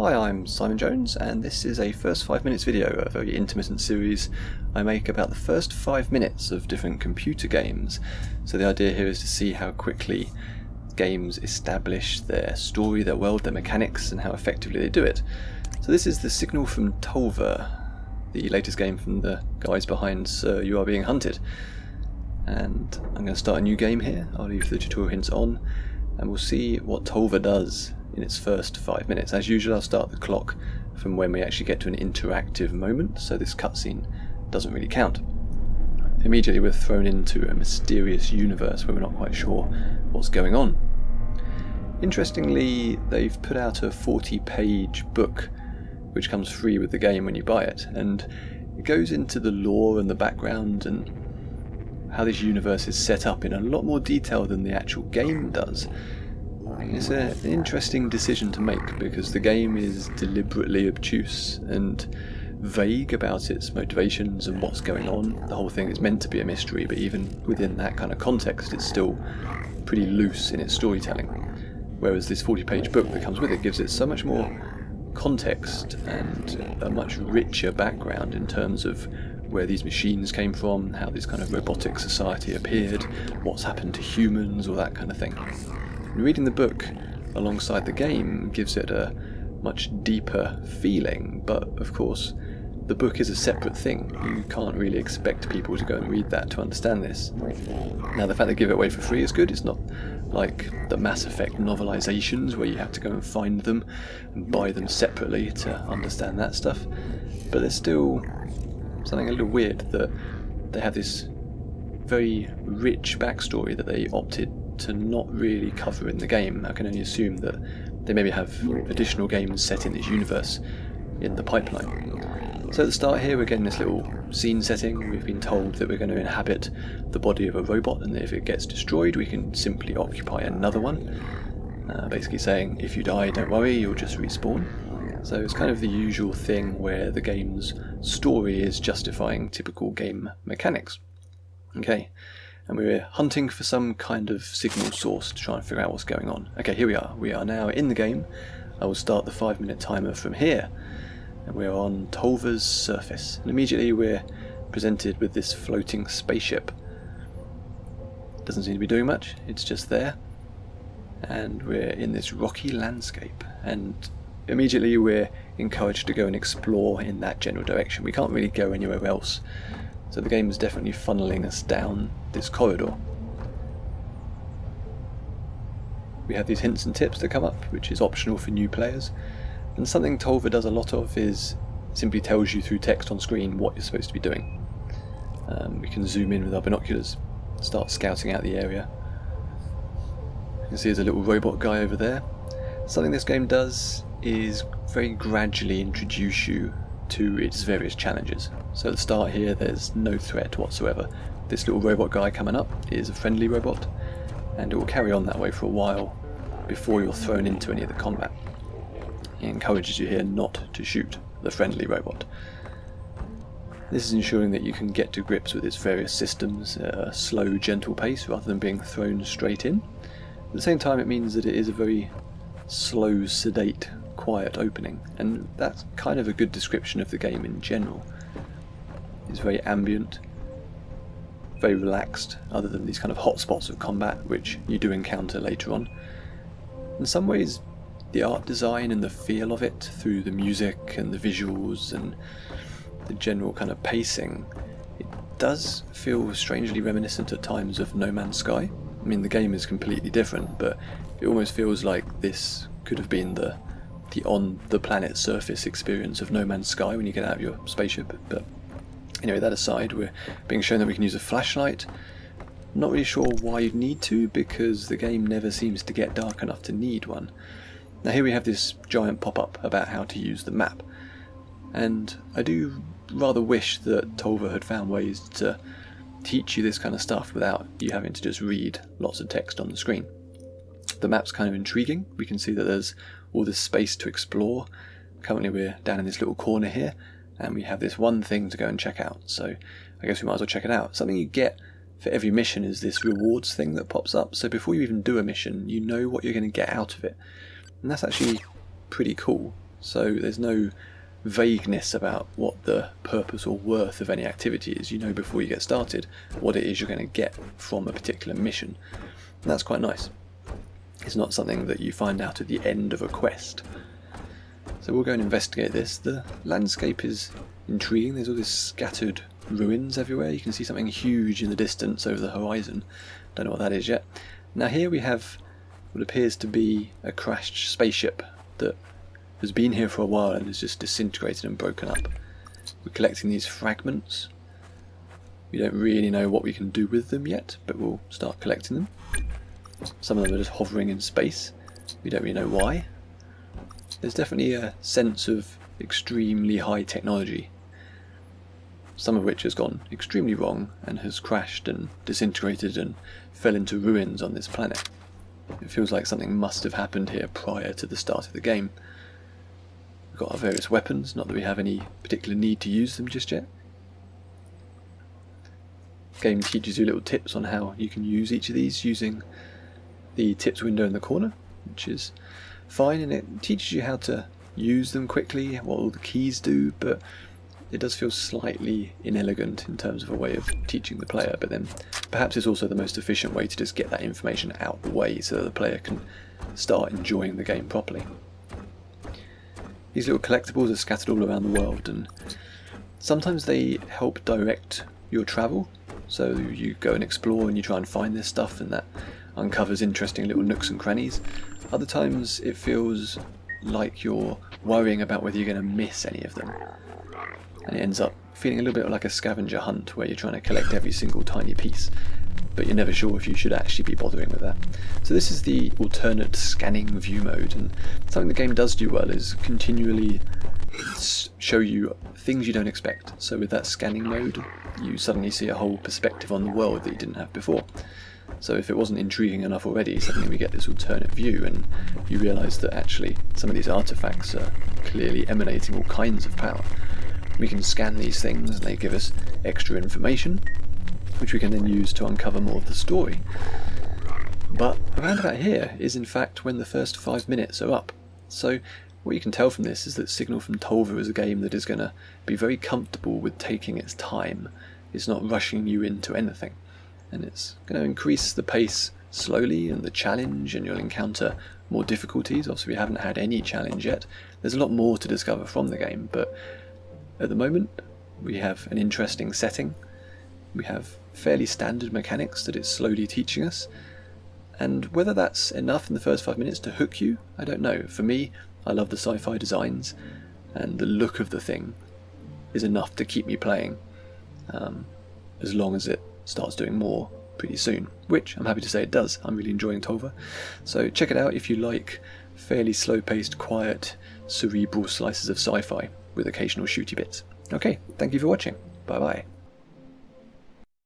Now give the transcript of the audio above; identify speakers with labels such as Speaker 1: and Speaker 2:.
Speaker 1: Hi, I'm Simon Jones, and this is a first 5 minutes video, a very intermittent series I make about the first 5 minutes of different computer games. So the idea here is to see how quickly games establish their story, their world, their mechanics, and how effectively they do it. So this is the Signal From Tolva, the latest game from the guys behind You Are Being Hunted. And I'm going to start a new game here. I'll leave the tutorial hints on, and we'll see what Tolva does in its first 5 minutes. As usual, I'll start the clock from when we actually get to an interactive moment, so this cutscene doesn't really count. Immediately we're thrown into a mysterious universe where we're not quite sure what's going on. Interestingly, they've put out a 40-page book which comes free with the game when you buy it, and it goes into the lore and the background and how this universe is set up in a lot more detail than the actual game does. It's an interesting decision to make because the game is deliberately obtuse and vague about its motivations and what's going on. The whole thing is meant to be a mystery, but even within that kind of context it's still pretty loose in its storytelling. Whereas this 40-page book that comes with it gives it so much more context and a much richer background in terms of where these machines came from, how this kind of robotic society appeared, what's happened to humans, all that kind of thing. Reading the book alongside the game gives it a much deeper feeling, but of course the book is a separate thing. You can't really expect people to go and read that to understand this. Now, the fact they give it away for free is good. It's not like the Mass Effect novelizations where you have to go and find them and buy them separately to understand that stuff, but there's still something a little weird that they have this very rich backstory that they opted to not really cover in the game. I can only assume that they maybe have additional games set in this universe in the pipeline. So at the start here we're getting this little scene setting. We've been told that we're going to inhabit the body of a robot, and that if it gets destroyed we can simply occupy another one. Basically saying, if you die, don't worry, you'll just respawn. So it's kind of the usual thing where the game's story is justifying typical game mechanics. Okay. And we're hunting for some kind of signal source to try and figure out what's going on. Okay, here we are. We are now in the game. I will start the 5-minute timer from here. And we're on Tolva's surface. And immediately we're presented with this floating spaceship. Doesn't seem to be doing much. It's just there. And we're in this rocky landscape. And immediately we're encouraged to go and explore in that general direction. We can't really go anywhere else. So the game is definitely funneling us down this corridor. We have these hints and tips that come up, which is optional for new players. And something Tolva does a lot of is simply tells you through text on screen what you're supposed to be doing. We can zoom in with our binoculars, start scouting out the area. You can see there's a little robot guy over there. Something this game does is very gradually introduce you to its various challenges. So at the start here there's no threat whatsoever. This little robot guy coming up is a friendly robot, and it will carry on that way for a while before you're thrown into any of the combat. It encourages you here not to shoot the friendly robot. This is ensuring that you can get to grips with its various systems at a slow, gentle pace rather than being thrown straight in. At the same time it means that it is a very slow, sedate, quiet opening, and that's kind of a good description of the game in general. It's very ambient, very relaxed, other than these kind of hotspots of combat which you do encounter later on. In some ways the art design and the feel of it, through the music and the visuals and the general kind of pacing, it does feel strangely reminiscent at times of No Man's Sky. I mean, the game is completely different, but it almost feels like this could have been the on the planet's surface experience of No Man's Sky when you get out of your spaceship. But anyway, that aside, we're being shown that we can use a flashlight. Not really sure why you'd need to, because the game never seems to get dark enough to need one. Now here we have this giant pop-up about how to use the map, and I do rather wish that Tolva had found ways to teach you this kind of stuff without you having to just read lots of text on the screen. The map's kind of intriguing. We can see that there's all this space to explore. Currently we're down in this little corner here, and we have this one thing to go and check out, so I guess we might as well check it out. Something you get for every mission is this rewards thing that pops up, so before you even do a mission you know what you're going to get out of it, and that's actually pretty cool. so there's no vagueness about what the purpose or worth of any activity is. You know before you get started what it is you're going to get from a particular mission. And that's quite nice. It's not something that you find out at the end of a quest. So we'll go and investigate this. The landscape is intriguing. There's all these scattered ruins everywhere. You can see something huge in the distance over the horizon. Don't know what that is yet. Now here we have what appears to be a crashed spaceship that has been here for a while and has just disintegrated and broken up. We're collecting these fragments. We don't really know what we can do with them yet, but we'll start collecting them. Some of them are just hovering in space. We don't really know why. There's definitely a sense of extremely high technology, some of which has gone extremely wrong and has crashed and disintegrated and fell into ruins on this planet. It feels like something must have happened here prior to the start of the game. We've got our various weapons, not that we have any particular need to use them just yet. The game teaches you little tips on how you can use each of these using the tips window in the corner, which is fine, and it teaches you how to use them quickly, what all the keys do, but it does feel slightly inelegant in terms of a way of teaching the player, but then perhaps it's also the most efficient way to just get that information out of the way so that the player can start enjoying the game properly. These little collectibles are scattered all around the world, and sometimes they help direct your travel. So you go and explore and you try and find this stuff, and that uncovers interesting little nooks and crannies. Other times it feels like you're worrying about whether you're going to miss any of them, and it ends up feeling a little bit like a scavenger hunt where you're trying to collect every single tiny piece, but you're never sure if you should actually be bothering with that. So this is the alternate scanning view mode, and something the game does do well is continually show you things you don't expect. So with that scanning mode, you suddenly see a whole perspective on the world that you didn't have before. So if it wasn't intriguing enough already, suddenly we get this alternate view, and you realise that actually some of these artefacts are clearly emanating all kinds of power. We can scan these things and they give us extra information, which we can then use to uncover more of the story. But around about here is in fact when the first 5 minutes are up. So what you can tell from this is that Signal from Tolva is a game that is going to be very comfortable with taking its time. It's not rushing you into anything, and it's going to increase the pace slowly and the challenge, and you'll encounter more difficulties. Obviously we haven't had any challenge yet. There's a lot more to discover from the game, but at the moment we have an interesting setting. We have fairly standard mechanics that it's slowly teaching us, and whether that's enough in the first 5 minutes to hook you, I don't know. For me, I love the sci-fi designs, and the look of the thing is enough to keep me playing, as long as it starts doing more pretty soon, which I'm happy to say it does. I'm really enjoying Tolva, so check it out if you like fairly slow-paced, quiet, cerebral slices of sci-fi with occasional shooty bits. Okay, thank you for watching. Bye bye.